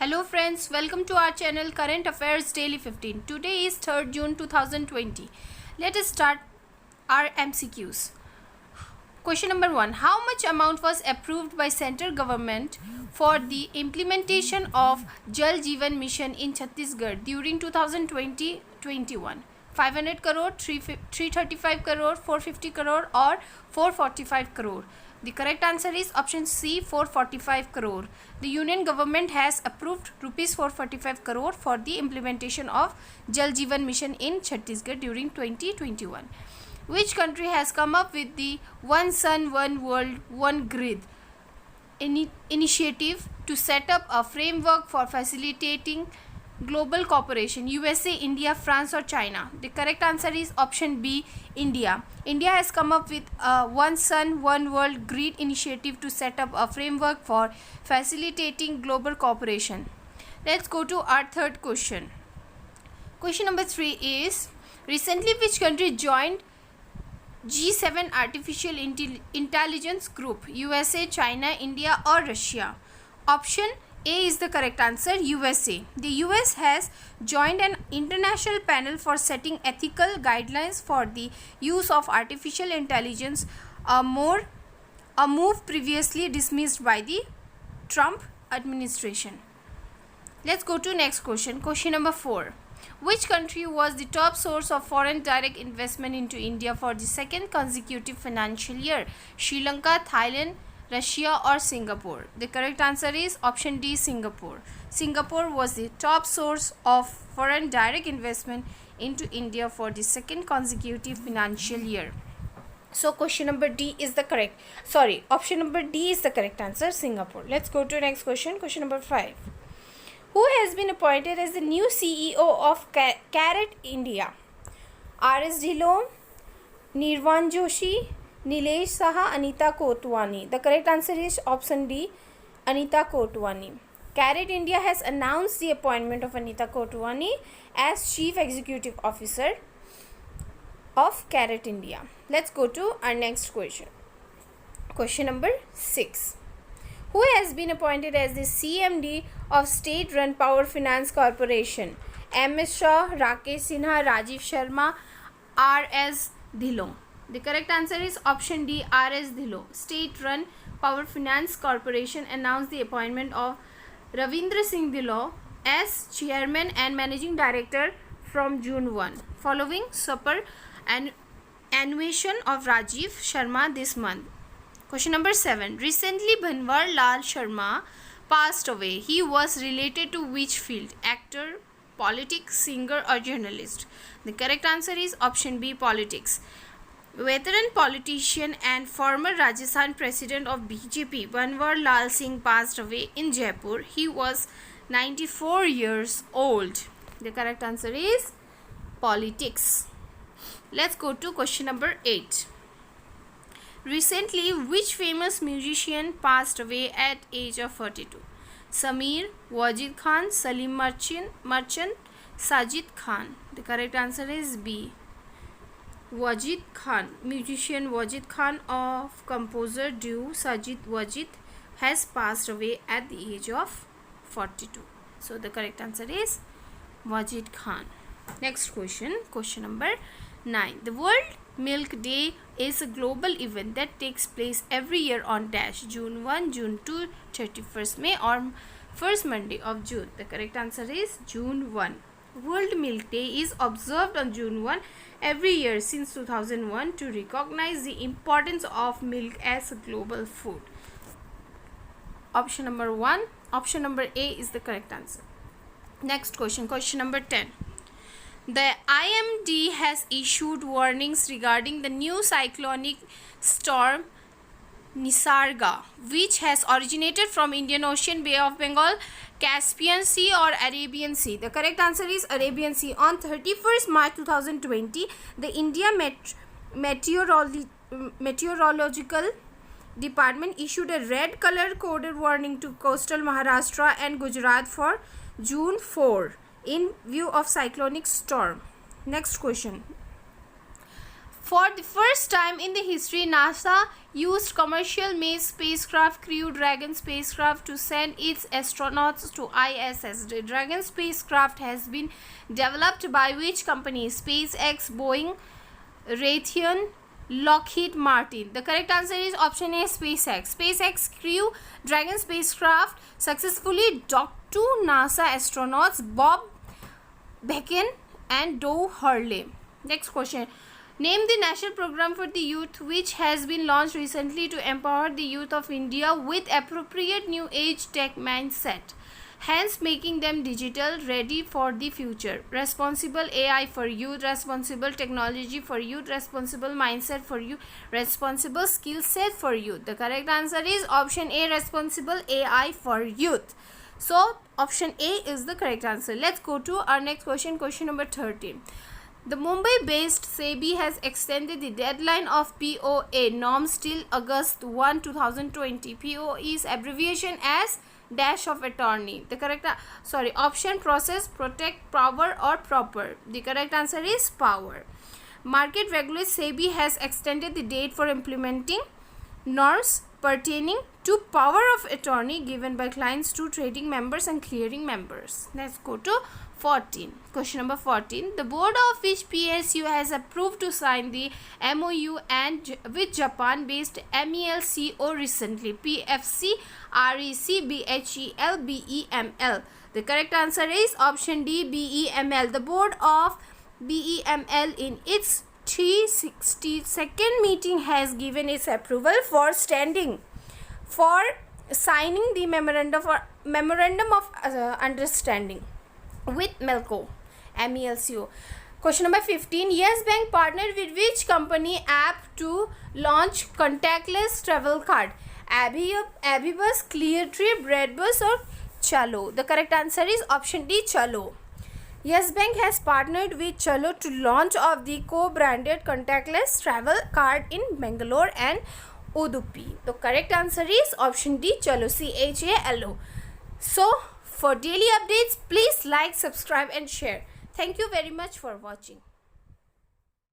Hello friends, welcome to our channel Current Affairs Daily 15. Today is 3rd June 2020. Let us start our MCQs. Question number 1. How much amount was approved by central government for the implementation of Jal Jeevan Mission in Chhattisgarh during 2020-21? 500 crore, 335 crore, 450 crore or 445 crore. The correct answer is option C, 445 crore. The Union government has approved rupees 445 crore for the implementation of Jal Jeevan Mission in Chhattisgarh during 2021. Which country has come up with the One Sun, One World, One Grid initiative to set up a framework for facilitating global cooperation? USA, India, France or China? The correct answer is option B, India. India has come up with a One Sun, One World Grid initiative to set up a framework for facilitating global cooperation. Let's go to our third question. Question number 3 is, recently which country joined G7 Artificial Intelligence Group? USA, China, India or Russia? Option A is the correct answer, USA. The US has joined an international panel for setting ethical guidelines for the use of artificial intelligence, a move previously dismissed by the Trump administration. Let's go to next question. Question number 4. Which country was the top source of foreign direct investment into India for the second consecutive financial year? Sri Lanka, Thailand, Russia or Singapore? The correct answer is option D, Singapore. Singapore was the top source of foreign direct investment into India for the second consecutive financial year. So option number D is the correct answer, Singapore. Let's go to next question. Question number 5. Who has been appointed as the new CEO of CARET India? R.S. Dhillon, Nirvan Joshi, Nilesh Saha, Anita Kotwani. The correct answer is option D, Anita Kotwani. CARET India has announced the appointment of Anita Kotwani as Chief Executive Officer of CARET India. Let's go to our next question. Question number 6. Who has been appointed as the CMD of state-run Power Finance Corporation? M.S. Shah, Rakesh Sinha, Rajiv Sharma, R.S. Dhillon. The correct answer is option D, R.S. Dhillon. State-run Power Finance Corporation announced the appointment of Ravindra Singh Dhillon as Chairman and Managing Director from June 1, following superannuation of Rajiv Sharma this month. Question number 7. Recently, Bhanwar Lal Sharma passed away. He was related to which field? Actor, politics, singer or journalist? The correct answer is option B, politics. Veteran politician and former Rajasthan president of BJP, Bhanwar Lal Singh passed away in Jaipur. He was 94 years old. The correct answer is politics. Let's go to question number 8. Recently, which famous musician passed away at age of 42? Sameer, Wajid Khan, Salim Merchant, Sajid Khan. The correct answer is B, Wajid Khan. Musician Wajid Khan of composer duo Sajid Wajid has passed away at the age of 42. So the correct answer is Wajid Khan. Next question. Question number 9. The World Milk Day is a global event that takes place every year on dash June 1, June 2, 31st May or first Monday of June. The correct answer is June 1. World Milk Day is observed on June 1 every year since 2001 to recognize the importance of milk as a global food. Option number 1. Option number A is the correct answer. Next question. Question number 10. The IMD has issued warnings regarding the new cyclonic storm Nisarga, which has originated from Indian Ocean, Bay of Bengal, Caspian Sea or Arabian Sea. The correct answer is Arabian Sea. On 31st March 2020, the India Meteorological Department issued a red color coded warning to coastal Maharashtra and Gujarat for June 4 in view of cyclonic storm. Next question. For the first time in the history, NASA used commercial made spacecraft Crew Dragon spacecraft to send its astronauts to ISS. The Dragon spacecraft has been developed by which company? SpaceX, Boeing, Raytheon, Lockheed Martin. The correct answer is option A, SpaceX. SpaceX Crew Dragon spacecraft successfully docked two NASA astronauts Bob Behnken and Doug Hurley. Next question. Name the national program for the youth which has been launched recently to empower the youth of India with appropriate new age tech mindset, hence making them digital ready for the future. Responsible AI for youth, responsible technology for youth, responsible mindset for youth, responsible skill set for youth. The correct answer is option A, responsible AI for youth. So option A is the correct answer. Let's go to our next question, question number 13. The Mumbai-based SEBI has extended the deadline of POA norms till August 1, 2020. POA is abbreviation as dash of attorney. The correct option process, protect, power or proper. The correct answer is power. Market regulator SEBI has extended the date for implementing norms pertaining to power of attorney given by clients to trading members and clearing members. Let's go to 14. Question number 14. The board of which PSU has approved to sign the MOU and with Japan-based MELCO recently? PFC, REC, BHEL, BEML. The correct answer is option D, BEML. The board of BEML in its 362nd meeting has given its approval for signing the memorandum of understanding with MELCO. Question number 15. Yes Bank partnered with which company app to launch contactless travel card? Abibus, Cleartrip, Redbus or Chalo? The correct answer is option D, Chalo. Yes Bank has partnered with Chalo to launch of the co-branded contactless travel card in Bangalore and Udupi. The correct answer is option D, Chalo, CHALO. So for daily updates, please like, subscribe and share. Thank you very much for watching.